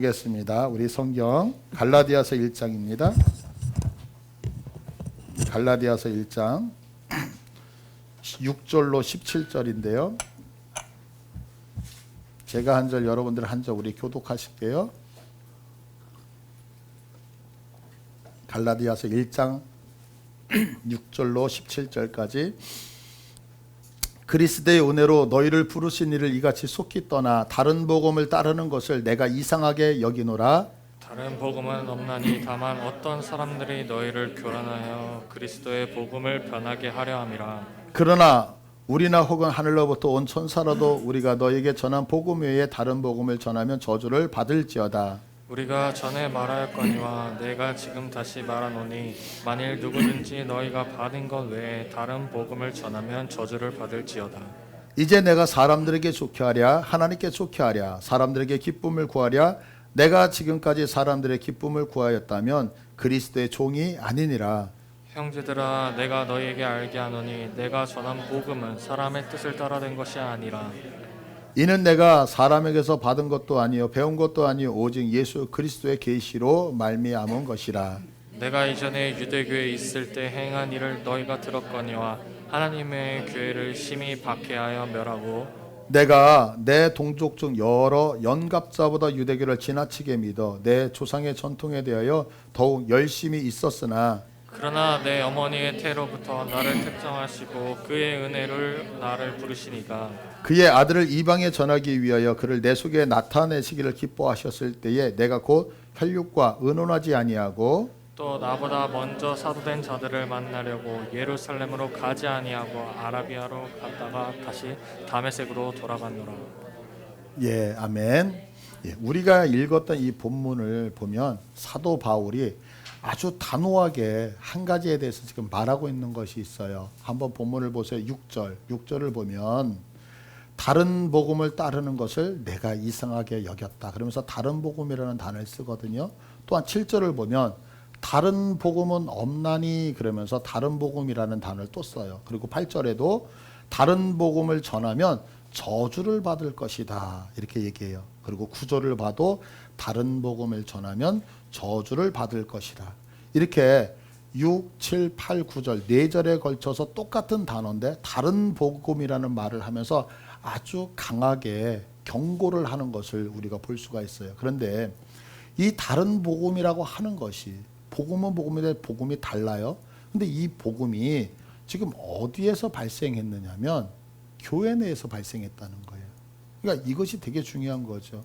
보겠습니다. 우리 성경 갈라디아서 1장입니다. 갈라디아서 1장 6절로 17절인데요. 제가 한 절, 여러분들 한 절 우리 교독하실게요. 갈라디아서 1장 6절로 17절까지. 그리스도의 은혜로 너희를 부르신 이를 이같이 속히 떠나 다른 복음을 따르는 것을 내가 이상하게 여기노라. 다른 복음은 없나니 다만 어떤 사람들이 너희를 교란하여 그리스도의 복음을 변하게 하려 함이라. 그러나 우리나 혹은 하늘로부터 온 천사라도 우리가 너에게 전한 복음 외에 다른 복음을 전하면 저주를 받을지어다. 우리가 전에 말하였거니와 내가 지금 다시 말하노니 만일 누구든지 너희가 받은 것 외에 다른 복음을 전하면 저주를 받을지어다. 이제 내가 사람들에게 좋게 하랴 하나님께 좋게 하랴 사람들에게 기쁨을 구하랴 내가 지금까지 사람들의 기쁨을 구하였다면 그리스도의 종이 아니니라. 형제들아, 내가 너희에게 알게 하노니 내가 전한 복음은 사람의 뜻을 따라 된 것이 아니라 이는 내가 사람에게서 받은 것도 아니요 배운 것도 아니요 오직 예수 그리스도의 계시로 말미암은 것이라. 내가 이전에 유대교에 있을 때 행한 일을 너희가 들었거니와 하나님의 교회를 심히 박해하여 멸하고 내가 내 동족 중 여러 연갑자보다 유대교를 지나치게 믿어 내 조상의 전통에 대하여 더욱 열심히 있었으나 그러나 내 어머니의 태로부터 나를 특정하시고 그의 은혜를 나를 부르시니까 그의 아들을 이방에 전하기 위하여 그를 내 속에 나타내시기를 기뻐하셨을 때에 내가 곧 혈육과 의논하지 아니하고 또 나보다 먼저 사도된 자들을 만나려고 예루살렘으로 가지 아니하고 아라비아로 갔다가 다시 다메섹으로 돌아갔노라. 예, 아멘. 예, 우리가 읽었던 이 본문을 보면 사도 바울이 아주 단호하게 한 가지에 대해서 지금 말하고 있는 것이 있어요. 한번 본문을 보세요. 6절을 보면 다른 복음을 따르는 것을 내가 이상하게 여겼다. 그러면서 다른 복음이라는 단어를 쓰거든요. 또한 7절을 보면 다른 복음은 없나니 그러면서 다른 복음이라는 단어를 또 써요. 그리고 8절에도 다른 복음을 전하면 저주를 받을 것이다 이렇게 얘기해요. 그리고 9절을 봐도 다른 복음을 전하면 저주를 받을 것이다. 이렇게 6, 7, 8, 9절 4절에 걸쳐서 똑같은 단어인데 다른 복음이라는 말을 하면서 아주 강하게 경고를 하는 것을 우리가 볼 수가 있어요. 그런데 이 다른 복음이라고 하는 것이 복음은 복음인데 복음이 달라요. 근데 이 복음이 지금 어디에서 발생했느냐면 교회 내에서 발생했다는 거예요. 그러니까 이것이 되게 중요한 거죠.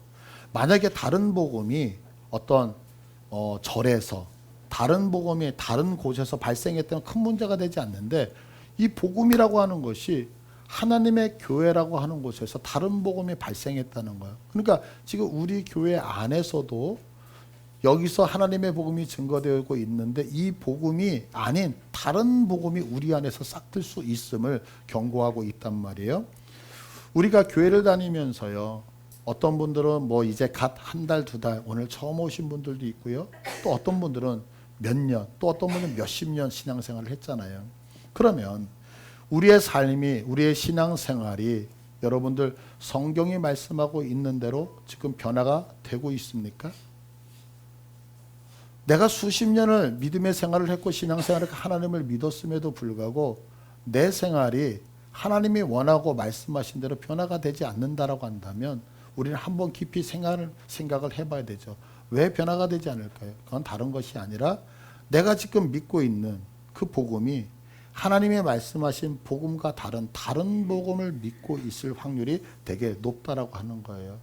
만약에 다른 복음이 어떤 절에서 다른 복음이 다른 곳에서 발생했다면 큰 문제가 되지 않는데 이 복음이라고 하는 것이 하나님의 교회라고 하는 곳에서 다른 복음이 발생했다는 거예요. 그러니까 지금 우리 교회 안에서도 여기서 하나님의 복음이 증거되고 있는데 이 복음이 아닌 다른 복음이 우리 안에서 싹틀 수 있음을 경고하고 있단 말이에요. 우리가 교회를 다니면서요. 어떤 분들은 뭐 이제 갓 한 달, 두 달 오늘 처음 오신 분들도 있고요. 또 어떤 분들은 몇 년, 또 어떤 분은 몇십 년 신앙생활을 했잖아요. 그러면 우리의 삶이, 우리의 신앙생활이 여러분들 성경이 말씀하고 있는 대로 지금 변화가 되고 있습니까? 내가 수십 년을 믿음의 생활을 했고 신앙생활을 하나님을 믿었음에도 불구하고 내 생활이 하나님이 원하고 말씀하신 대로 변화가 되지 않는다라고 한다면 우리는 한번 깊이 생각을 해봐야 되죠. 왜 변화가 되지 않을까요? 그건 다른 것이 아니라 내가 지금 믿고 있는 그 복음이 하나님의 말씀하신 복음과 다른 복음을 믿고 있을 확률이 되게 높다라고 하는 거예요.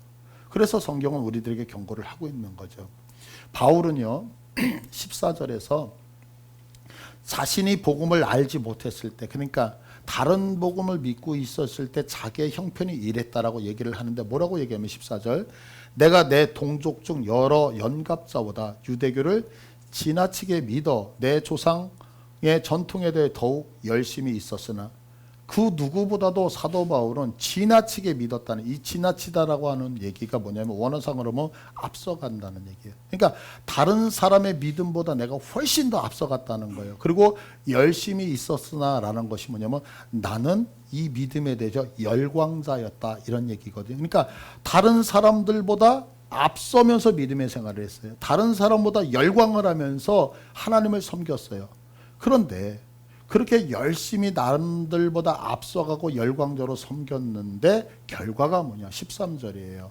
그래서 성경은 우리들에게 경고를 하고 있는 거죠. 바울은요 14절에서 자신이 복음을 알지 못했을 때, 그러니까 다른 복음을 믿고 있었을 때 자기의 형편이 이랬다라고 얘기를 하는데 뭐라고 얘기하면 14절 내가 내 동족 중 여러 연갑자보다 유대교를 지나치게 믿어 내 조상의 전통에 대해 더욱 열심히 있었으나 그 누구보다도 사도 바울은 지나치게 믿었다는, 이 지나치다라고 하는 얘기가 뭐냐면 원어상으로 보면 앞서간다는 얘기예요. 그러니까 다른 사람의 믿음보다 내가 훨씬 더 앞서갔다는 거예요. 그리고 열심히 있었으나 라는 것이 뭐냐면 나는 이 믿음에 대해서 열광자였다 이런 얘기거든요. 그러니까 다른 사람들보다 앞서면서 믿음의 생활을 했어요. 다른 사람보다 열광을 하면서 하나님을 섬겼어요. 그런데 그렇게 열심히 남들보다 앞서가고 열광적으로 섬겼는데 결과가 뭐냐? 13절이에요.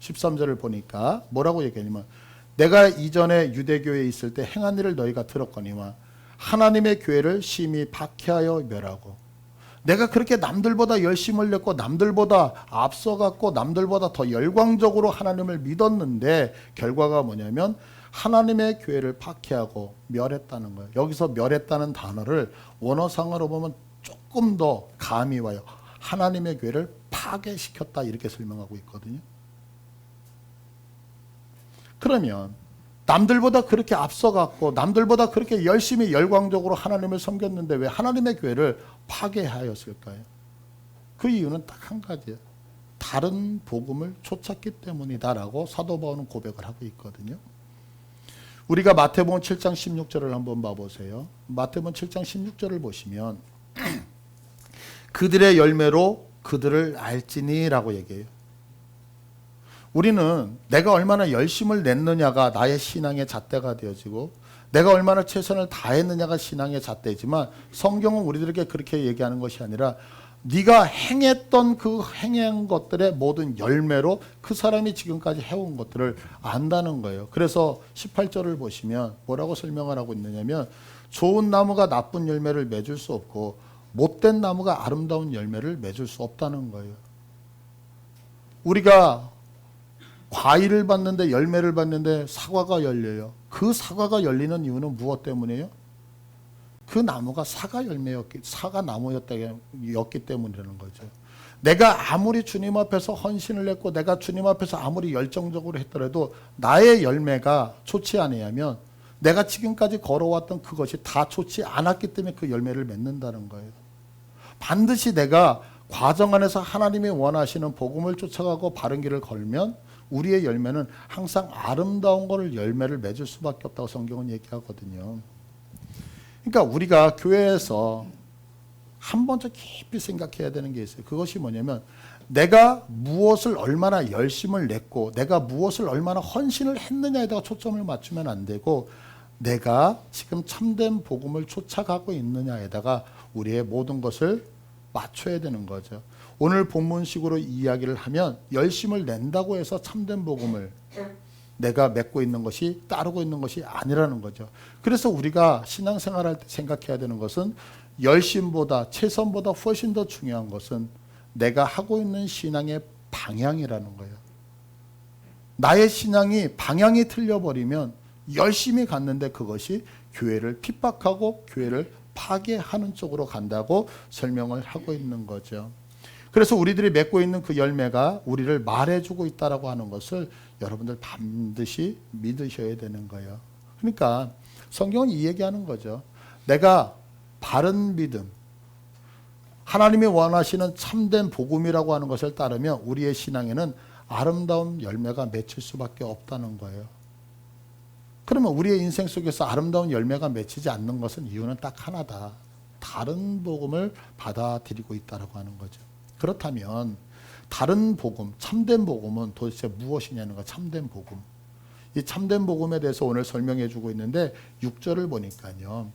13절을 보니까 뭐라고 얘기하냐면 내가 이전에 유대교회에 있을 때 행한 일을 너희가 들었거니와 하나님의 교회를 심히 박해하여 멸하고 내가 그렇게 남들보다 열심을 냈고 남들보다 앞서갔고 남들보다 더 열광적으로 하나님을 믿었는데 결과가 뭐냐면 하나님의 교회를 박해하고 멸했다는 거예요. 여기서 멸했다는 단어를 원어상으로 보면 조금 더 감이 와요. 하나님의 교회를 파괴시켰다 이렇게 설명하고 있거든요. 그러면 남들보다 그렇게 앞서갔고 남들보다 그렇게 열심히 열광적으로 하나님을 섬겼는데 왜 하나님의 교회를 파괴하였을까요? 그 이유는 딱 한 가지예요. 다른 복음을 쫓았기 때문이다라고 사도 바울은 고백을 하고 있거든요. 우리가 마태복음 7장 16절을 한번 봐보세요. 마태복음 7장 16절을 보시면 그들의 열매로 그들을 알지니라고 얘기해요. 우리는 내가 얼마나 열심을 냈느냐가 나의 신앙의 잣대가 되어지고 내가 얼마나 최선을 다했느냐가 신앙의 잣대지만 성경은 우리들에게 그렇게 얘기하는 것이 아니라 네가 행했던 그 행한 것들의 모든 열매로 그 사람이 지금까지 해온 것들을 안다는 거예요. 그래서 18절을 보시면 뭐라고 설명을 하고 있느냐면 좋은 나무가 나쁜 열매를 맺을 수 없고 못된 나무가 아름다운 열매를 맺을 수 없다는 거예요. 우리가 과일을 봤는데 열매를 봤는데 사과가 열려요. 그 사과가 열리는 이유는 무엇 때문이에요? 그 나무가 사과 나무였기 때문이라는 거죠. 내가 아무리 주님 앞에서 헌신을 했고 내가 주님 앞에서 아무리 열정적으로 했더라도 나의 열매가 좋지 아니하면 내가 지금까지 걸어왔던 그것이 다 좋지 않았기 때문에 그 열매를 맺는다는 거예요. 반드시 내가 과정 안에서 하나님이 원하시는 복음을 쫓아가고 바른 길을 걸면 우리의 열매는 항상 아름다운 거를 열매를 맺을 수밖에 없다고 성경은 얘기하거든요. 그러니까 우리가 교회에서 한 번 더 깊이 생각해야 되는 게 있어요. 그것이 뭐냐면 내가 무엇을 얼마나 열심을 냈고 내가 무엇을 얼마나 헌신을 했느냐에다가 초점을 맞추면 안 되고 내가 지금 참된 복음을 쫓아가고 있느냐에다가 우리의 모든 것을 맞춰야 되는 거죠. 오늘 본문식으로 이야기를 하면 열심을 낸다고 해서 참된 복음을 내가 맺고 있는 것이 따르고 있는 것이 아니라는 거죠. 그래서 우리가 신앙생활할 때 생각해야 되는 것은 열심보다 최선보다 훨씬 더 중요한 것은 내가 하고 있는 신앙의 방향이라는 거예요. 나의 신앙이 방향이 틀려버리면 열심히 갔는데 그것이 교회를 핍박하고 교회를 파괴하는 쪽으로 간다고 설명을 하고 있는 거죠. 그래서 우리들이 맺고 있는 그 열매가 우리를 말해주고 있다라고 하는 것을 여러분들 반드시 믿으셔야 되는 거예요. 그러니까 성경은 이 얘기하는 거죠. 내가 바른 믿음, 하나님이 원하시는 참된 복음이라고 하는 것을 따르면 우리의 신앙에는 아름다운 열매가 맺힐 수밖에 없다는 거예요. 그러면 우리의 인생 속에서 아름다운 열매가 맺히지 않는 것은 이유는 딱 하나다. 다른 복음을 받아들이고 있다라고 하는 거죠. 그렇다면 다른 복음, 참된 복음은 도대체 무엇이냐는 거. 참된 복음. 이 참된 복음에 대해서 오늘 설명해 주고 있는데 6절을 보니까요.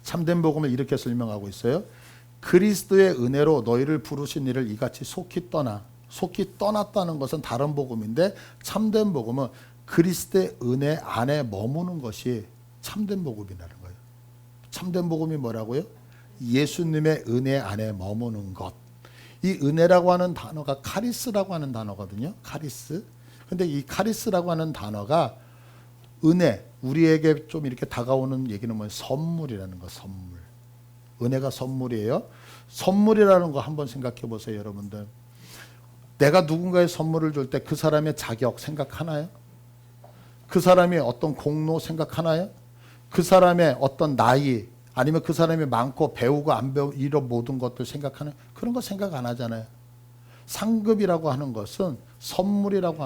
참된 복음을 이렇게 설명하고 있어요. 그리스도의 은혜로 너희를 부르신 이를 이같이 속히 떠났다는 것은 다른 복음인데 참된 복음은 그리스도의 은혜 안에 머무는 것이 참된 복음이라는 거예요. 참된 복음이 뭐라고요? 예수님의 은혜 안에 머무는 것. 이 은혜라고 하는 단어가 카리스라고 하는 단어거든요. 카리스. 근데 이 카리스라고 하는 단어가 은혜, 우리에게 좀 이렇게 다가오는 얘기는 뭐예요? 선물이라는 거, 선물. 은혜가 선물이에요. 선물이라는 거 한번 생각해 보세요, 여러분들. 내가 누군가의 선물을 줄 때 그 사람의 자격 생각하나요? 그 사람이 어떤 공로 생각하나요? 그 사람의 어떤 나이, 아니면 그 사람이 많고 배우고 안 배우고 이런 모든 것들 생각하는 그런 거 생각 안 하잖아요. 상급이라고 하는 것은 선물이라고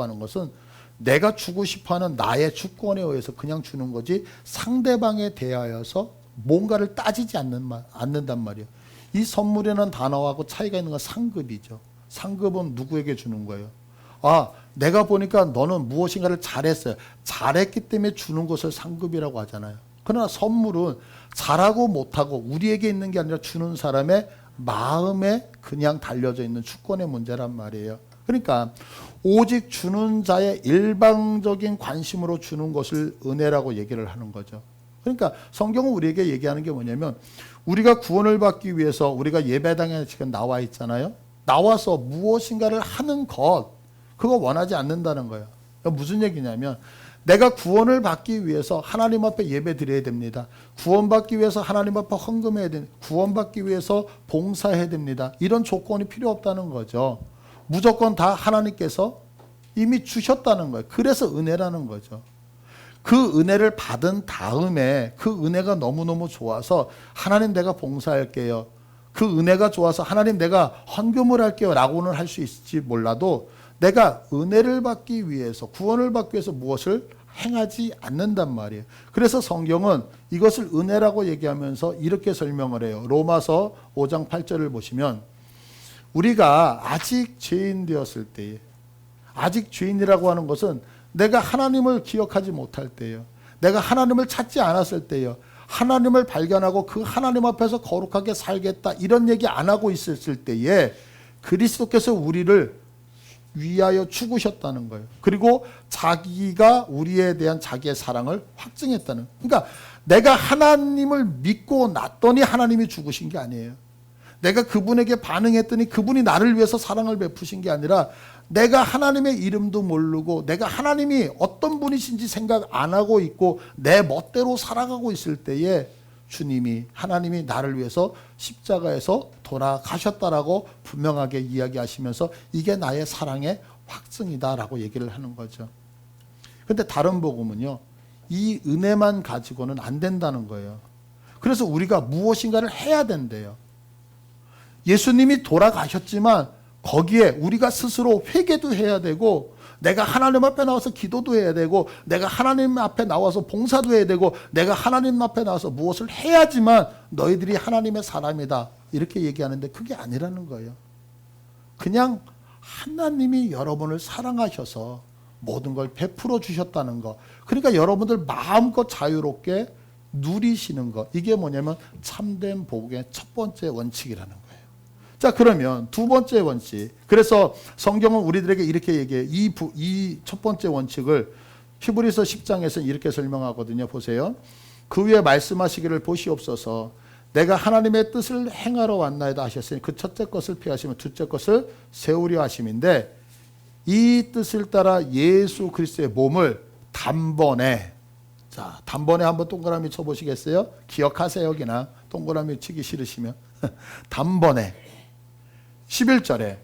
하는 것은 내가 주고 싶어하는 나의 주권에 의해서 그냥 주는 거지 상대방에 대하여서 뭔가를 따지지 않는단 말이에요. 이 선물이라는 단어하고 차이가 있는 건 상급이죠. 상급은 누구에게 주는 거예요? 내가 보니까 너는 무엇인가를 잘했어요. 잘했기 때문에 주는 것을 상급이라고 하잖아요. 그러나 선물은 잘하고 못하고 우리에게 있는 게 아니라 주는 사람의 마음에 그냥 달려져 있는 주권의 문제란 말이에요. 그러니까 오직 주는 자의 일방적인 관심으로 주는 것을 은혜라고 얘기를 하는 거죠. 그러니까 성경은 우리에게 얘기하는 게 뭐냐면 우리가 구원을 받기 위해서 우리가 예배당에 지금 나와 있잖아요. 나와서 무엇인가를 하는 것, 그거 원하지 않는다는 거예요. 그러니까 무슨 얘기냐면 내가 구원을 받기 위해서 하나님 앞에 예배 드려야 됩니다. 구원받기 위해서 하나님 앞에 헌금해야 됩니다. 구원받기 위해서 봉사해야 됩니다. 이런 조건이 필요 없다는 거죠. 무조건 다 하나님께서 이미 주셨다는 거예요. 그래서 은혜라는 거죠. 그 은혜를 받은 다음에 그 은혜가 너무너무 좋아서 하나님 내가 봉사할게요. 그 은혜가 좋아서 하나님 내가 헌금을 할게요 라고는 할 수 있을지 몰라도 내가 은혜를 받기 위해서 구원을 받기 위해서 무엇을 행하지 않는단 말이에요. 그래서 성경은 이것을 은혜라고 얘기하면서 이렇게 설명을 해요. 로마서 5장 8절을 보시면 우리가 아직 죄인 되었을 때에, 아직 죄인이라고 하는 것은 내가 하나님을 기억하지 못할 때예요. 내가 하나님을 찾지 않았을 때예요. 하나님을 발견하고 그 하나님 앞에서 거룩하게 살겠다 이런 얘기 안 하고 있었을 때에 그리스도께서 우리를 위하여 죽으셨다는 거예요. 그리고 자기가 우리에 대한 자기의 사랑을 확증했다는. 그러니까 내가 하나님을 믿고 났더니 하나님이 죽으신 게 아니에요. 내가 그분에게 반응했더니 그분이 나를 위해서 사랑을 베푸신 게 아니라 내가 하나님의 이름도 모르고 내가 하나님이 어떤 분이신지 생각 안 하고 있고 내 멋대로 살아가고 있을 때에 주님이 하나님이 나를 위해서 십자가에서 돌아가셨다라고 분명하게 이야기하시면서 이게 나의 사랑의 확증이다라고 얘기를 하는 거죠. 그런데 다른 복음은요, 이 은혜만 가지고는 안 된다는 거예요. 그래서 우리가 무엇인가를 해야 된대요. 예수님이 돌아가셨지만 거기에 우리가 스스로 회개도 해야 되고 내가 하나님 앞에 나와서 기도도 해야 되고 내가 하나님 앞에 나와서 봉사도 해야 되고 내가 하나님 앞에 나와서 무엇을 해야지만 너희들이 하나님의 사람이다 이렇게 얘기하는데 그게 아니라는 거예요. 그냥 하나님이 여러분을 사랑하셔서 모든 걸 베풀어 주셨다는 거. 그러니까 여러분들 마음껏 자유롭게 누리시는 거. 이게 뭐냐면 참된 복음의 첫 번째 원칙이라는 거예요. 자, 그러면 두 번째 원칙. 그래서 성경은 우리들에게 이렇게 얘기해요. 이 첫 번째 원칙을 히브리서 10장에서 이렇게 설명하거든요. 보세요. 그 위에 말씀하시기를 보시옵소서. 내가 하나님의 뜻을 행하러 왔나이다 하셨으니 그 첫째 것을 피하시면 둘째 것을 세우려 하심인데 이 뜻을 따라 예수 그리스도의 몸을 단번에, 자, 단번에 한번 동그라미 쳐보시겠어요? 기억하세요, 여기나. 동그라미 치기 싫으시면. 단번에. 11절에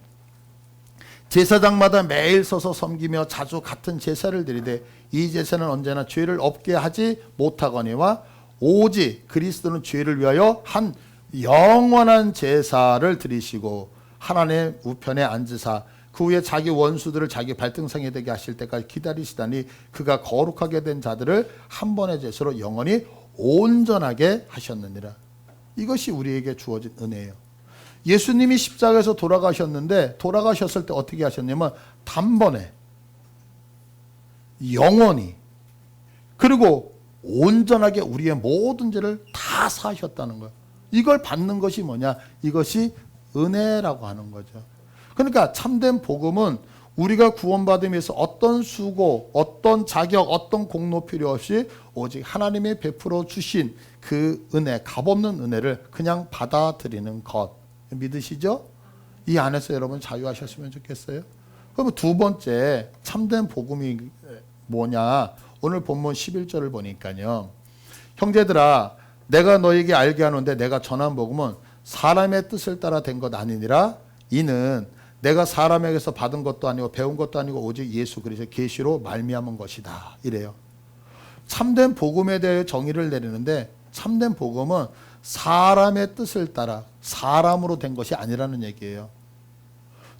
제사장마다 매일 서서 섬기며 자주 같은 제사를 드리되 이 제사는 언제나 죄를 없게 하지 못하거니와 오직 그리스도는 죄를 위하여 한 영원한 제사를 드리시고 하나님의 우편에 앉으사 그 후에 자기 원수들을 자기 발등상에 되게 하실 때까지 기다리시다니 그가 거룩하게 된 자들을 한 번의 제사로 영원히 온전하게 하셨느니라. 이것이 우리에게 주어진 은혜예요. 예수님이 십자가에서 돌아가셨는데 돌아가셨을 때 어떻게 하셨냐면 단번에 영원히 그리고 온전하게 우리의 모든 죄를 다 사하셨다는 거예요. 이걸 받는 것이 뭐냐? 이것이 은혜라고 하는 거죠. 그러니까 참된 복음은 우리가 구원받으면서 어떤 수고, 어떤 자격, 어떤 공로 필요 없이 오직 하나님이 베풀어 주신 그 은혜, 값없는 은혜를 그냥 받아들이는 것. 믿으시죠? 이 안에서 여러분 자유하셨으면 좋겠어요. 그러면 두 번째 참된 복음이 뭐냐? 오늘 본문 11절을 보니까요. 형제들아 내가 너에게 알게 하는데 내가 전한 복음은 사람의 뜻을 따라 된 것 아니니라. 이는 내가 사람에게서 받은 것도 아니고 배운 것도 아니고 오직 예수 그리스도의 계시로 말미암은 것이다. 이래요. 참된 복음에 대해 정의를 내리는데 참된 복음은 사람의 뜻을 따라 사람으로 된 것이 아니라는 얘기예요.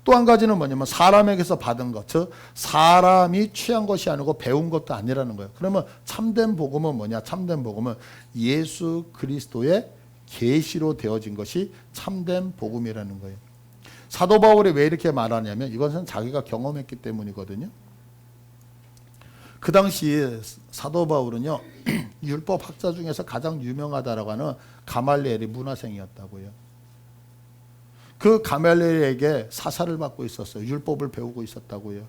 또 한 가지는 뭐냐면 사람에게서 받은 것, 즉 사람이 취한 것이 아니고 배운 것도 아니라는 거예요. 그러면 참된 복음은 뭐냐? 참된 복음은 예수 그리스도의 계시로 되어진 것이 참된 복음이라는 거예요. 사도 바울이 왜 이렇게 말하냐면 이것은 자기가 경험했기 때문이거든요. 그 당시 사도 바울은요 율법 학자 중에서 가장 유명하다라고 하는 가말리엘이 문화생이었다고요. 그 가말리엘에게 사사를 받고 있었어요. 율법을 배우고 있었다고요.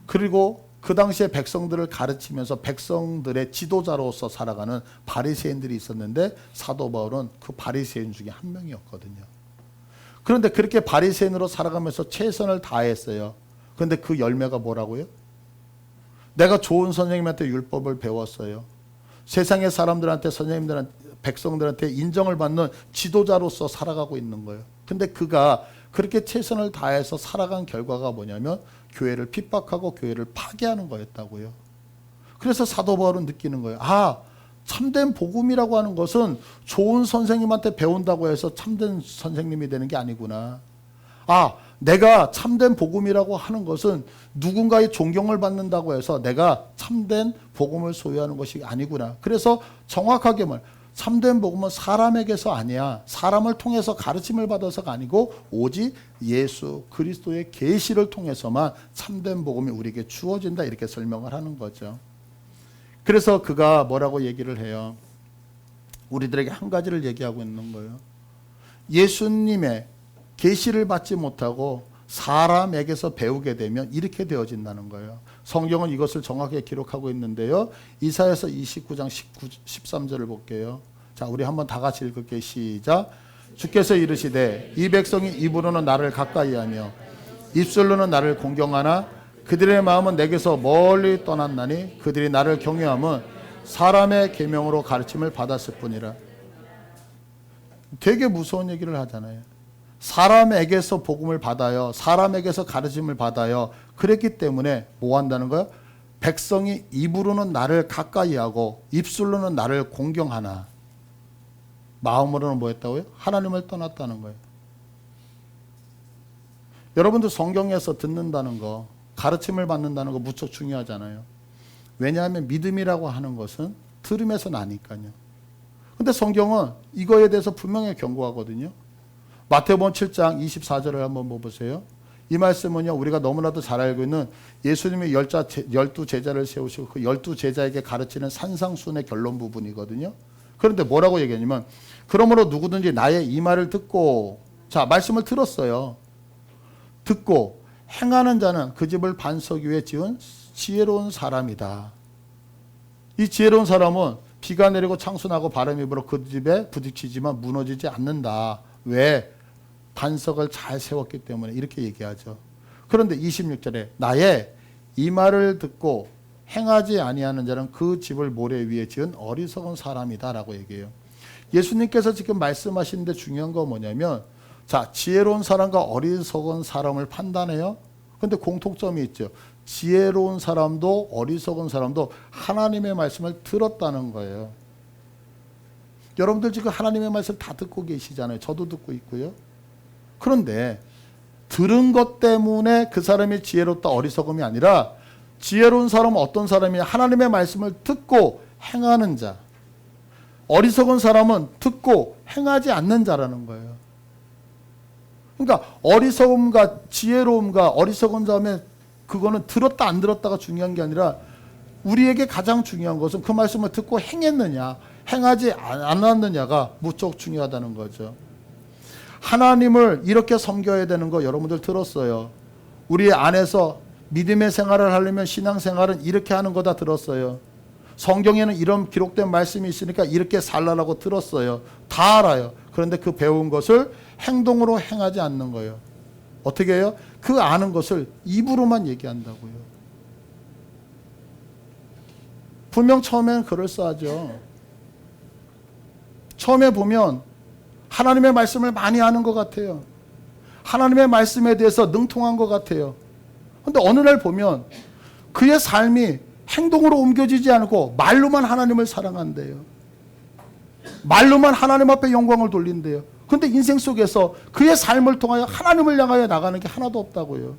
그리고 그 당시에 백성들을 가르치면서 백성들의 지도자로서 살아가는 바리새인들이 있었는데 사도 바울은 그 바리새인 중에 한 명이었거든요. 그런데 그렇게 바리새인으로 살아가면서 최선을 다했어요. 그런데 그 열매가 뭐라고요? 내가 좋은 선생님한테 율법을 배웠어요. 세상의 사람들한테, 선생님들한테, 백성들한테 인정을 받는 지도자로서 살아가고 있는 거예요. 근데 그가 그렇게 최선을 다해서 살아간 결과가 뭐냐면 교회를 핍박하고 교회를 파괴하는 거였다고요. 그래서 사도 바울은 느끼는 거예요. 아, 참된 복음이라고 하는 것은 좋은 선생님한테 배운다고 해서 참된 선생님이 되는 게 아니구나. 아, 내가 참된 복음이라고 하는 것은 누군가의 존경을 받는다고 해서 내가 참된 복음을 소유하는 것이 아니구나. 그래서 정확하게 참된 복음은 사람에게서 아니야. 사람을 통해서 가르침을 받아서가 아니고 오직 예수 그리스도의 계시를 통해서만 참된 복음이 우리에게 주어진다. 이렇게 설명을 하는 거죠. 그래서 그가 뭐라고 얘기를 해요? 우리들에게 한 가지를 얘기하고 있는 거예요. 예수님의 계시를 받지 못하고 사람에게서 배우게 되면 이렇게 되어진다는 거예요. 성경은 이것을 정확하게 기록하고 있는데요. 이사야서 29장 13절을 볼게요. 자, 우리 한번 다 같이 읽을게요. 시작. 주께서 이르시되 이 백성이 입으로는 나를 가까이하며 입술로는 나를 공경하나 그들의 마음은 내게서 멀리 떠났나니 그들이 나를 경외함은 사람의 계명으로 가르침을 받았을 뿐이라. 되게 무서운 얘기를 하잖아요. 사람에게서 복음을 받아요. 사람에게서 가르침을 받아요. 그랬기 때문에 뭐 한다는 거예요? 백성이 입으로는 나를 가까이하고 입술로는 나를 공경하나 마음으로는 뭐 했다고요? 하나님을 떠났다는 거예요. 여러분들 성경에서 듣는다는 거, 가르침을 받는다는 거 무척 중요하잖아요. 왜냐하면 믿음이라고 하는 것은 들음에서 나니까요. 근데 성경은 이거에 대해서 분명히 경고하거든요. 마태복음 7장 24절을 한번 보세요. 이 말씀은요, 우리가 너무나도 잘 알고 있는 예수님이 12제자를 세우시고 그 12제자에게 가르치는 산상순의 결론 부분이거든요. 그런데 뭐라고 얘기하냐면, 그러므로 누구든지 나의 이 말을 듣고, 자, 말씀을 들었어요. 듣고 행하는 자는 그 집을 반석 위에 지은 지혜로운 사람이다. 이 지혜로운 사람은 비가 내리고 창수나고 바람이 불어 그 집에 부딪히지만 무너지지 않는다. 왜? 반석을 잘 세웠기 때문에 이렇게 얘기하죠. 그런데 26절에 나의 이 말을 듣고 행하지 아니하는 자는 그 집을 모래 위에 지은 어리석은 사람이다 라고 얘기해요. 예수님께서 지금 말씀하시는데 중요한 건 뭐냐면, 자, 지혜로운 사람과 어리석은 사람을 판단해요. 근데 공통점이 있죠. 지혜로운 사람도 어리석은 사람도 하나님의 말씀을 들었다는 거예요. 여러분들 지금 하나님의 말씀 다 듣고 계시잖아요. 저도 듣고 있고요. 그런데 들은 것 때문에 그 사람이 지혜롭다 어리석음이 아니라, 지혜로운 사람은 어떤 사람이냐? 하나님의 말씀을 듣고 행하는 자. 어리석은 사람은 듣고 행하지 않는 자라는 거예요. 그러니까 어리석음과 지혜로움과 어리석은 자면 그거는 들었다 안 들었다가 중요한 게 아니라, 우리에게 가장 중요한 것은 그 말씀을 듣고 행했느냐 행하지 않았느냐가 무척 중요하다는 거죠. 하나님을 이렇게 섬겨야 되는 거 여러분들 들었어요. 우리 안에서 믿음의 생활을 하려면 신앙생활은 이렇게 하는 거다 들었어요. 성경에는 이런 기록된 말씀이 있으니까 이렇게 살라라고 들었어요. 다 알아요. 그런데 그 배운 것을 행동으로 행하지 않는 거예요. 어떻게 해요? 그 아는 것을 입으로만 얘기한다고요. 분명 처음에는 그럴싸하죠. 처음에 보면 하나님의 말씀을 많이 아는 것 같아요. 하나님의 말씀에 대해서 능통한 것 같아요. 그런데 어느 날 보면 그의 삶이 행동으로 옮겨지지 않고 말로만 하나님을 사랑한대요. 말로만 하나님 앞에 영광을 돌린대요. 그런데 인생 속에서 그의 삶을 통하여 하나님을 향하여 나가는 게 하나도 없다고요.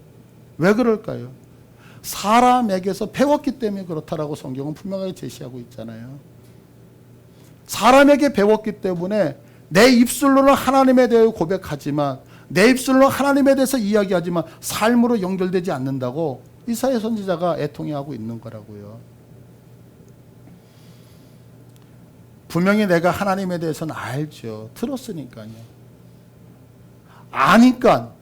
왜 그럴까요? 사람에게서 배웠기 때문에 그렇다라고 성경은 분명하게 제시하고 있잖아요. 사람에게 배웠기 때문에 내 입술로는 하나님에 대해 고백하지만 내 입술로 하나님에 대해서 이야기하지만 삶으로 연결되지 않는다고 이사야 선지자가 애통해하고 있는 거라고요. 분명히 내가 하나님에 대해서는 알죠. 들었으니까요. 아니까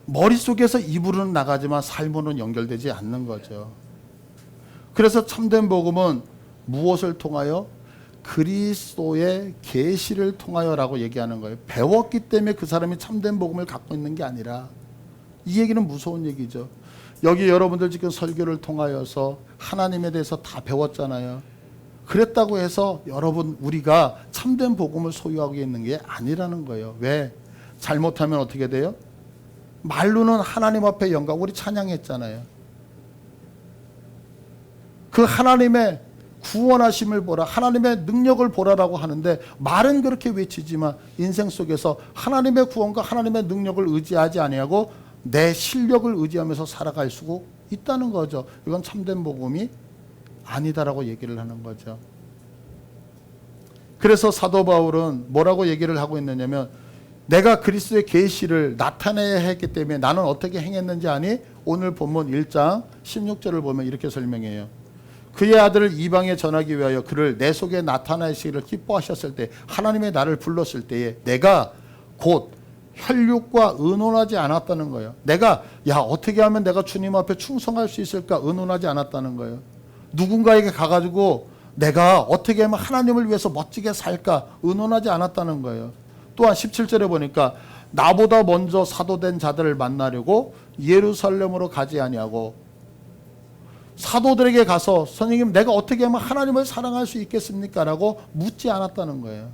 머릿속에서 입으로는 나가지만 삶으로는 연결되지 않는 거죠. 그래서 참된 복음은 무엇을 통하여? 그리스도의 계시를 통하여라고 얘기하는 거예요. 배웠기 때문에 그 사람이 참된 복음을 갖고 있는 게 아니라, 이 얘기는 무서운 얘기죠. 여기 여러분들 지금 설교를 통하여서 하나님에 대해서 다 배웠잖아요. 그랬다고 해서 여러분 우리가 참된 복음을 소유하고 있는 게 아니라는 거예요. 왜? 잘못하면 어떻게 돼요? 말로는 하나님 앞에 영광, 우리 찬양했잖아요. 그 하나님의 구원하심을 보라, 하나님의 능력을 보라라고 하는데 말은 그렇게 외치지만 인생 속에서 하나님의 구원과 하나님의 능력을 의지하지 아니하고 내 실력을 의지하면서 살아갈 수 있다는 거죠. 이건 참된 복음이 아니다라고 얘기를 하는 거죠. 그래서 사도 바울은 뭐라고 얘기를 하고 있느냐면, 내가 그리스도의 계시를 나타내야 했기 때문에 나는 어떻게 행했는지 아니? 오늘 본문 1장 16절을 보면 이렇게 설명해요. 그의 아들을 이방에 전하기 위하여 그를 내 속에 나타나시기를 기뻐하셨을 때, 하나님의 나를 불렀을 때에 내가 곧 혈육과 의논하지 않았다는 거예요. 내가 어떻게 하면 내가 주님 앞에 충성할 수 있을까 의논하지 않았다는 거예요. 누군가에게 가가지고 내가 어떻게 하면 하나님을 위해서 멋지게 살까 의논하지 않았다는 거예요. 또한 17절에 보니까 나보다 먼저 사도된 자들을 만나려고 예루살렘으로 가지 아니하고, 사도들에게 가서 선생님 내가 어떻게 하면 하나님을 사랑할 수 있겠습니까? 라고 묻지 않았다는 거예요.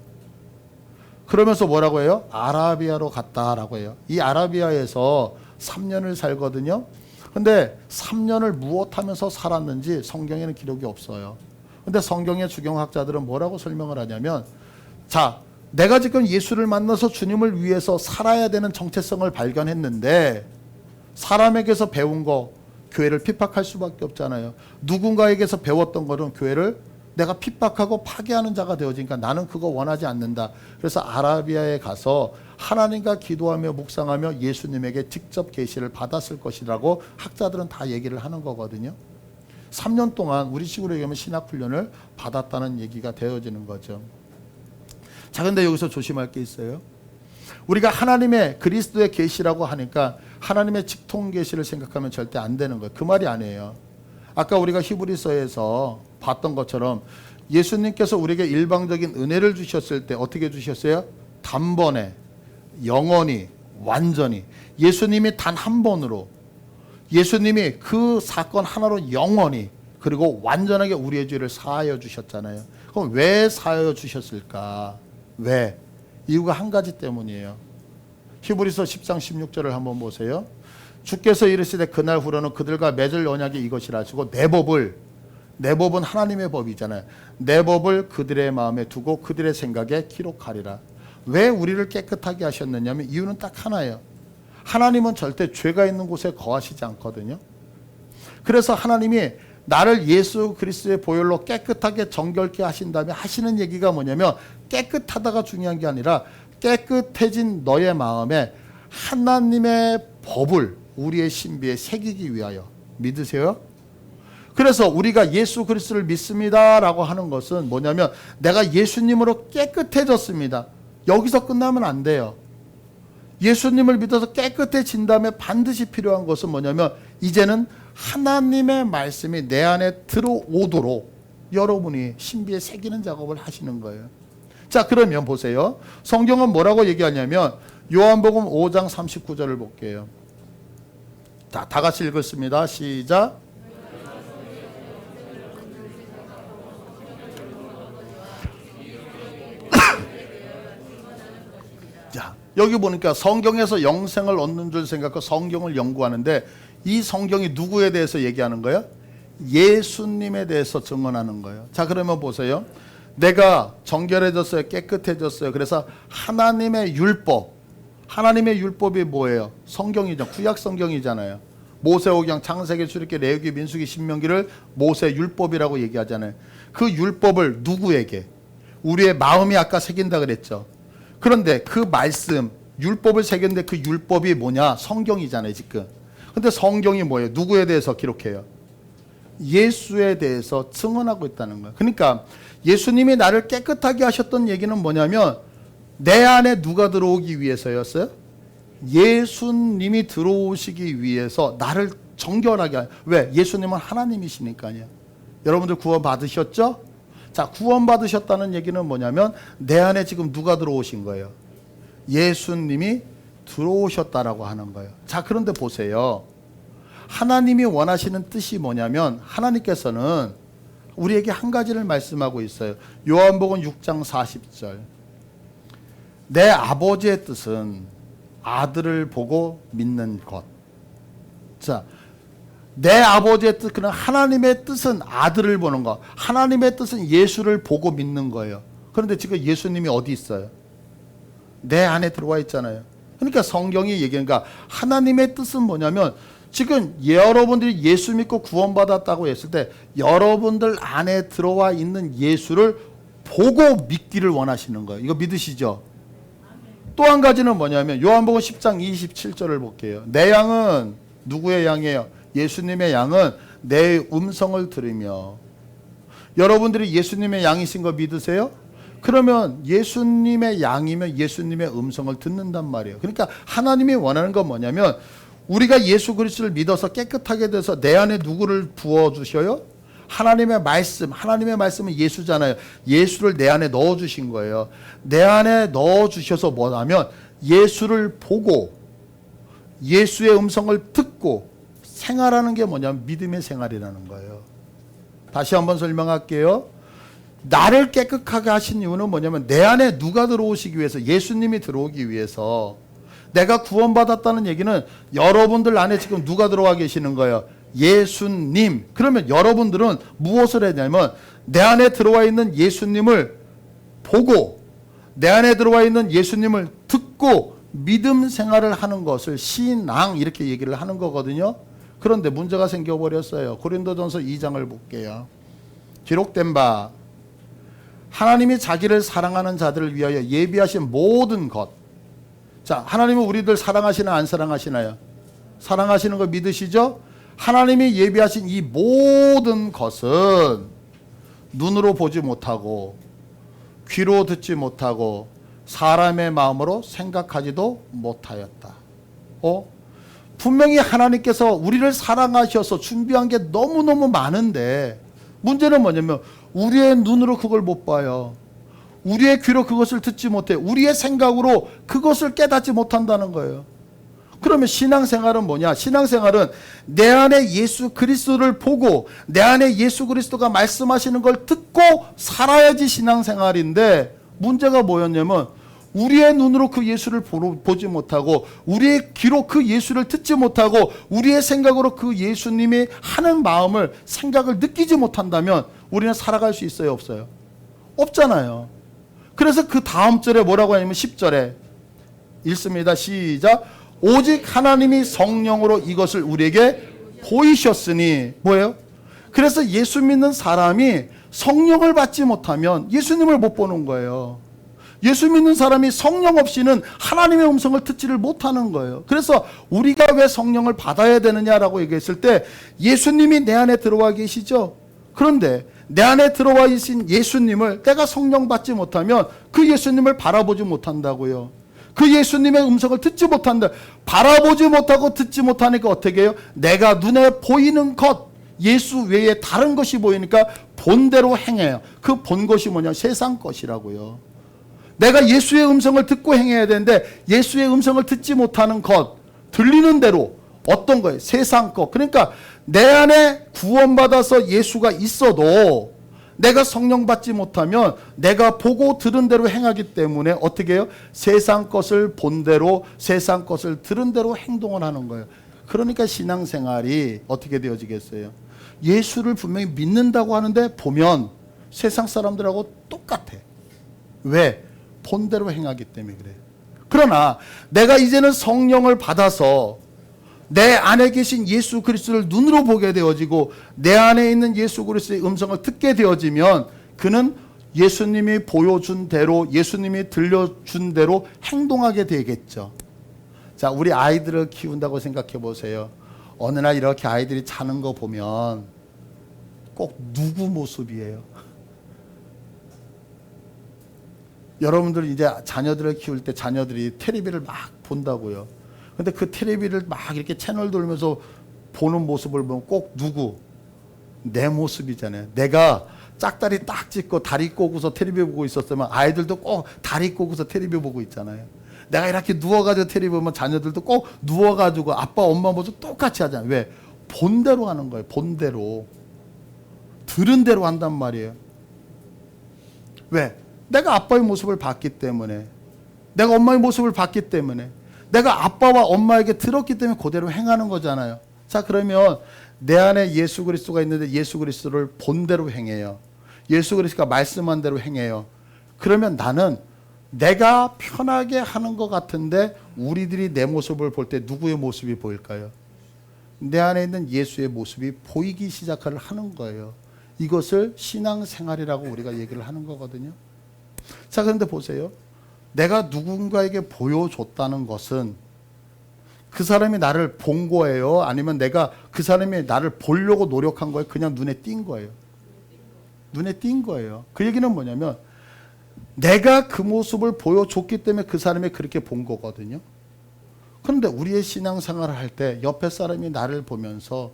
그러면서 뭐라고 해요? 아라비아로 갔다라고 해요. 이 아라비아에서 3년을 살거든요. 근데 3년을 무엇하면서 살았는지 성경에는 기록이 없어요. 근데 성경의 주경학자들은 뭐라고 설명을 하냐면, 자, 내가 지금 예수를 만나서 주님을 위해서 살아야 되는 정체성을 발견했는데 사람에게서 배운 거 교회를 핍박할 수밖에 없잖아요. 누군가에게서 배웠던 거는 교회를 내가 핍박하고 파괴하는 자가 되어지니까 나는 그거 원하지 않는다. 그래서 아라비아에 가서 하나님과 기도하며 묵상하며 예수님에게 직접 계시를 받았을 것이라고 학자들은 다 얘기를 하는 거거든요. 3년 동안 우리 식으로 얘기하면 신학훈련을 받았다는 얘기가 되어지는 거죠. 자, 근데 여기서 조심할 게 있어요. 우리가 하나님의 그리스도의 계시라고 하니까 하나님의 직통 계시를 생각하면 절대 안 되는 거예요. 그 말이 아니에요. 아까 우리가 히브리서에서 봤던 것처럼 예수님께서 우리에게 일방적인 은혜를 주셨을 때 어떻게 주셨어요? 단번에, 영원히, 완전히. 예수님이 단 한 번으로, 예수님이 그 사건 하나로 영원히 그리고 완전하게 우리의 죄를 사하여 주셨잖아요. 그럼 왜 사하여 주셨을까? 왜? 이유가 한 가지 때문이에요. 히브리서 10장 16절을 한번 보세요. 주께서 이르시되 그날 후로는 그들과 맺을 언약이 이것이라 하시고 내 법은 하나님의 법이잖아요. 내 법을 그들의 마음에 두고 그들의 생각에 기록하리라. 왜 우리를 깨끗하게 하셨느냐면 이유는 딱 하나예요. 하나님은 절대 죄가 있는 곳에 거하시지 않거든요. 그래서 하나님이 나를 예수 그리스도의 보혈로 깨끗하게 정결케 하신 다음에 하시는 얘기가 뭐냐면, 깨끗하다가 중요한 게 아니라 깨끗해진 너의 마음에 하나님의 법을 우리의 신비에 새기기 위하여. 믿으세요? 그래서 우리가 예수 그리스도를 믿습니다라고 하는 것은 뭐냐면, 내가 예수님으로 깨끗해졌습니다. 여기서 끝나면 안 돼요. 예수님을 믿어서 깨끗해진 다음에 반드시 필요한 것은 뭐냐면, 이제는 하나님의 말씀이 내 안에 들어오도록 여러분이 신비에 새기는 작업을 하시는 거예요. 자, 그러면 보세요. 성경은 뭐라고 얘기하냐면 요한복음 5장 39절을 볼게요. 다 같이 읽었습니다. 시작. 자, 여기 보니까 성경에서 영생을 얻는 줄 생각하고 성경을 연구하는데, 이 성경이 누구에 대해서 얘기하는 거예요? 예수님에 대해서 증언하는 거예요. 자, 그러면 보세요. 내가 정결해졌어요. 깨끗해졌어요. 그래서 하나님의 율법이 뭐예요? 성경이죠. 구약 성경이잖아요. 모세오경, 창세기, 출애굽기, 레위기, 민수기, 신명기를 모세 율법이라고 얘기하잖아요. 그 율법을 누구에게? 우리의 마음이 아까 새긴다 그랬죠. 그런데 그 말씀, 율법을 새겼는데 그 율법이 뭐냐? 성경이잖아요, 지금. 근데 성경이 뭐예요? 누구에 대해서 기록해요? 예수에 대해서 증언하고 있다는 거예요. 그러니까 예수님이 나를 깨끗하게 하셨던 얘기는 뭐냐면 내 안에 누가 들어오기 위해서였어요? 예수님이 들어오시기 위해서 나를 정결하게 하요. 왜? 예수님은 하나님이시니까요. 여러분들 구원 받으셨죠? 자, 구원 받으셨다는 얘기는 뭐냐면 내 안에 지금 누가 들어오신 거예요? 예수님이 들어오셨다라고 하는 거예요. 자, 그런데 보세요. 하나님이 원하시는 뜻이 뭐냐면 하나님께서는 우리에게 한 가지를 말씀하고 있어요. 요한복음 6장 40절. 내 아버지의 뜻은 아들을 보고 믿는 것. 자, 내 아버지의 뜻, 그는 하나님의 뜻은 아들을 보는 것. 하나님의 뜻은 예수를 보고 믿는 거예요. 그런데 지금 예수님이 어디 있어요? 내 안에 들어와 있잖아요. 그러니까 성경이 얘기하니까 하나님의 뜻은 뭐냐면 지금 여러분들이 예수 믿고 구원받았다고 했을 때 여러분들 안에 들어와 있는 예수를 보고 믿기를 원하시는 거예요. 이거 믿으시죠? 또 한 가지는 뭐냐면 요한복음 10장 27절을 볼게요. 내 양은 누구의 양이에요? 예수님의 양은 내 음성을 들으며. 여러분들이 예수님의 양이신 거 믿으세요? 그러면 예수님의 양이면 예수님의 음성을 듣는단 말이에요. 그러니까 하나님이 원하는 건 뭐냐면 우리가 예수 그리스도를 믿어서 깨끗하게 돼서 내 안에 누구를 부어주셔요? 하나님의 말씀, 하나님의 말씀은 예수잖아요. 예수를 내 안에 넣어주신 거예요. 내 안에 넣어주셔서 뭐냐면 예수를 보고 예수의 음성을 듣고 생활하는 게 뭐냐면 믿음의 생활이라는 거예요. 다시 한번 설명할게요. 나를 깨끗하게 하신 이유는 뭐냐면 내 안에 누가 들어오시기 위해서, 예수님이 들어오기 위해서. 내가 구원받았다는 얘기는 여러분들 안에 지금 누가 들어와 계시는 거예요? 예수님. 그러면 여러분들은 무엇을 해야 되냐면 내 안에 들어와 있는 예수님을 보고 내 안에 들어와 있는 예수님을 듣고 믿음 생활을 하는 것을 신앙 이렇게 얘기를 하는 거거든요. 그런데 문제가 생겨버렸어요. 고린도전서 2장을 볼게요. 기록된 바 하나님이 자기를 사랑하는 자들을 위하여 예비하신 모든 것. 자, 하나님은 우리들 사랑하시나 안 사랑하시나요? 사랑하시는 거 믿으시죠? 하나님이 예비하신 이 모든 것은 눈으로 보지 못하고 귀로 듣지 못하고 사람의 마음으로 생각하지도 못하였다. 분명히 하나님께서 우리를 사랑하셔서 준비한 게 너무너무 많은데 문제는 뭐냐면 우리의 눈으로 그걸 못 봐요. 우리의 귀로 그것을 듣지 못해. 우리의 생각으로 그것을 깨닫지 못한다는 거예요. 그러면 신앙생활은 뭐냐? 신앙생활은 내 안에 예수 그리스도를 보고 내 안에 예수 그리스도가 말씀하시는 걸 듣고 살아야지 신앙생활인데 문제가 뭐였냐면 우리의 눈으로 그 예수를 보지 못하고 우리의 귀로 그 예수를 듣지 못하고 우리의 생각으로 그 예수님이 하는 마음을 생각을 느끼지 못한다면 우리는 살아갈 수 있어요? 없어요? 없잖아요. 그래서 그 다음 절에 뭐라고 하냐면 10절에 읽습니다. 시작. 오직 하나님이 성령으로 이것을 우리에게 보이셨으니 뭐예요? 그래서 예수 믿는 사람이 성령을 받지 못하면 예수님을 못 보는 거예요. 예수 믿는 사람이 성령 없이는 하나님의 음성을 듣지를 못하는 거예요. 그래서 우리가 왜 성령을 받아야 되느냐라고 얘기했을 때 예수님이 내 안에 들어와 계시죠. 그런데 내 안에 들어와 계신 예수님을 내가 성령 받지 못하면 그 예수님을 바라보지 못한다고요. 그 예수님의 음성을 듣지 못한다. 바라보지 못하고 듣지 못하니까 어떻게 해요? 내가 눈에 보이는 것, 예수 외에 다른 것이 보이니까 본대로 행해요. 그 본 것이 뭐냐? 세상 것이라고요. 내가 예수의 음성을 듣고 행해야 되는데 예수의 음성을 듣지 못하는 것, 들리는 대로 어떤 거예요? 세상 것. 그러니까 내 안에 구원받아서 예수가 있어도 내가 성령 받지 못하면 내가 보고 들은 대로 행하기 때문에 어떻게 해요? 세상 것을 본 대로 세상 것을 들은 대로 행동을 하는 거예요. 그러니까 신앙생활이 어떻게 되어지겠어요? 예수를 분명히 믿는다고 하는데 보면 세상 사람들하고 똑같아. 왜? 본대로 행하기 때문에 그래요. 그러나 내가 이제는 성령을 받아서 내 안에 계신 예수 그리스도를 눈으로 보게 되어지고 내 안에 있는 예수 그리스도의 음성을 듣게 되어지면 그는 예수님이 보여준 대로, 예수님이 들려준 대로 행동하게 되겠죠. 자, 우리 아이들을 키운다고 생각해 보세요. 어느 날 이렇게 아이들이 자는 거 보면 꼭 누구 모습이에요? 여러분들 이제 자녀들을 키울 때 자녀들이 텔레비를 막 본다고요. 근데 그 텔레비를 막 이렇게 채널 돌면서 보는 모습을 보면 꼭 누구? 내 모습이잖아요. 내가 짝다리 딱 짚고 다리 꼬고서 텔레비 보고 있었으면 아이들도 꼭 다리 꼬고서 텔레비 보고 있잖아요. 내가 이렇게 누워가지고 텔레비 보면 자녀들도 꼭 누워가지고 아빠 엄마 모습 똑같이 하잖아요. 왜? 본대로 하는 거예요. 본대로. 들은 대로 한단 말이에요. 왜? 내가 아빠의 모습을 봤기 때문에, 내가 엄마의 모습을 봤기 때문에, 내가 아빠와 엄마에게 들었기 때문에 그대로 행하는 거잖아요. 자, 그러면 내 안에 예수 그리스도가 있는데 예수 그리스도를 본대로 행해요. 예수 그리스도가 말씀한 대로 행해요. 그러면 나는 내가 편하게 하는 것 같은데 우리들이 내 모습을 볼 때 누구의 모습이 보일까요? 내 안에 있는 예수의 모습이 보이기 시작을 하는 거예요. 이것을 신앙생활이라고 우리가 얘기를 하는 거거든요. 자, 그런데 보세요. 내가 누군가에게 보여줬다는 것은 그 사람이 나를 본 거예요? 아니면 내가 그 사람이 나를 보려고 노력한 거예요? 그냥 눈에 띈 거예요? 눈에 띈 거예요. 그 얘기는 뭐냐면 내가 그 모습을 보여줬기 때문에 그 사람이 그렇게 본 거거든요. 그런데 우리의 신앙생활을 할 때 옆에 사람이 나를 보면서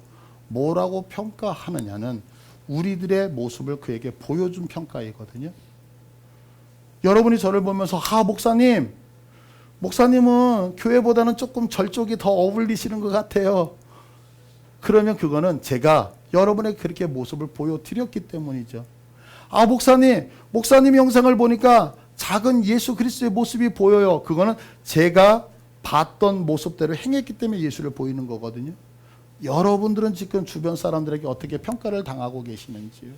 뭐라고 평가하느냐는 우리들의 모습을 그에게 보여준 평가이거든요. 여러분이 저를 보면서 목사님은 교회보다는 조금 절 쪽이 더 어울리시는 것 같아요. 그러면 그거는 제가 여러분에게 그렇게 모습을 보여드렸기 때문이죠. 목사님 영상을 보니까 작은 예수 그리스도의 모습이 보여요. 그거는 제가 봤던 모습대로 행했기 때문에 예수를 보이는 거거든요. 여러분들은 지금 주변 사람들에게 어떻게 평가를 당하고 계시는지요?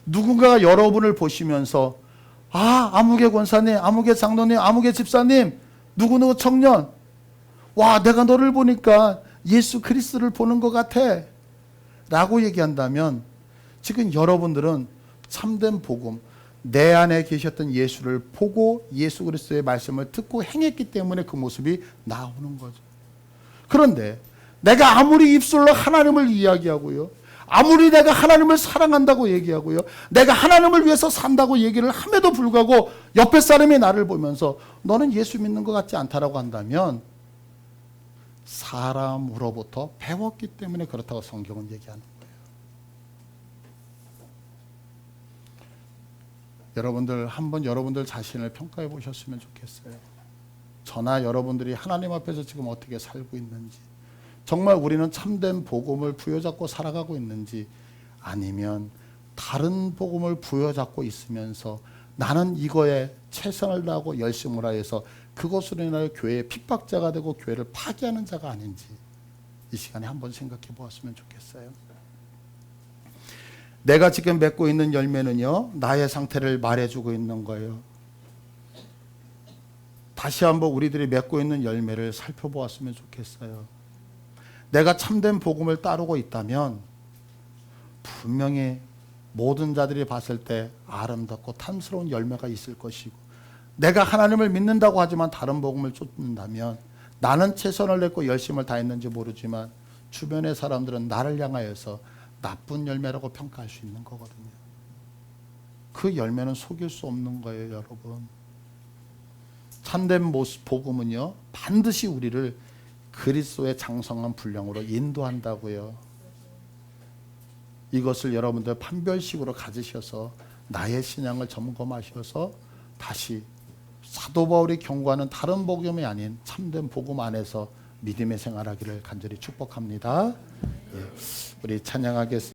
누군가가 여러분을 보시면서 아무개 권사님, 아무개 장로님, 아무개 집사님, 누구누구 청년, 와, 내가 너를 보니까 예수 그리스도를 보는 것 같아 라고 얘기한다면 지금 여러분들은 참된 복음, 내 안에 계셨던 예수를 보고 예수 그리스도의 말씀을 듣고 행했기 때문에 그 모습이 나오는 거죠. 그런데 내가 아무리 입술로 하나님을 이야기하고요, 아무리 내가 하나님을 사랑한다고 얘기하고요, 내가 하나님을 위해서 산다고 얘기를 함에도 불구하고 옆에 사람이 나를 보면서 너는 예수 믿는 것 같지 않다라고 한다면 사람으로부터 배웠기 때문에 그렇다고 성경은 얘기하는 거예요. 여러분들 한번 여러분들 자신을 평가해 보셨으면 좋겠어요. 저나 여러분들이 하나님 앞에서 지금 어떻게 살고 있는지, 정말 우리는 참된 복음을 부여잡고 살아가고 있는지, 아니면 다른 복음을 부여잡고 있으면서 나는 이거에 최선을 다하고 열심을 하여서 그것으로 인하여 교회의 핍박자가 되고 교회를 파괴하는 자가 아닌지 이 시간에 한번 생각해 보았으면 좋겠어요. 내가 지금 맺고 있는 열매는요, 나의 상태를 말해주고 있는 거예요. 다시 한번 우리들이 맺고 있는 열매를 살펴보았으면 좋겠어요. 내가 참된 복음을 따르고 있다면 분명히 모든 자들이 봤을 때 아름답고 탐스러운 열매가 있을 것이고, 내가 하나님을 믿는다고 하지만 다른 복음을 쫓는다면 나는 최선을 냈고 열심을 다했는지 모르지만 주변의 사람들은 나를 향하여서 나쁜 열매라고 평가할 수 있는 거거든요. 그 열매는 속일 수 없는 거예요, 여러분. 참된 모습 복음은요, 반드시 우리를 그리스도의 장성한 분량으로 인도한다고요. 이것을 여러분들 판별식으로 가지셔서 나의 신앙을 점검하셔서 다시 사도 바울이 경고하는 다른 복음이 아닌 참된 복음 안에서 믿음의 생활하기를 간절히 축복합니다. 우리 찬양하겠습니다.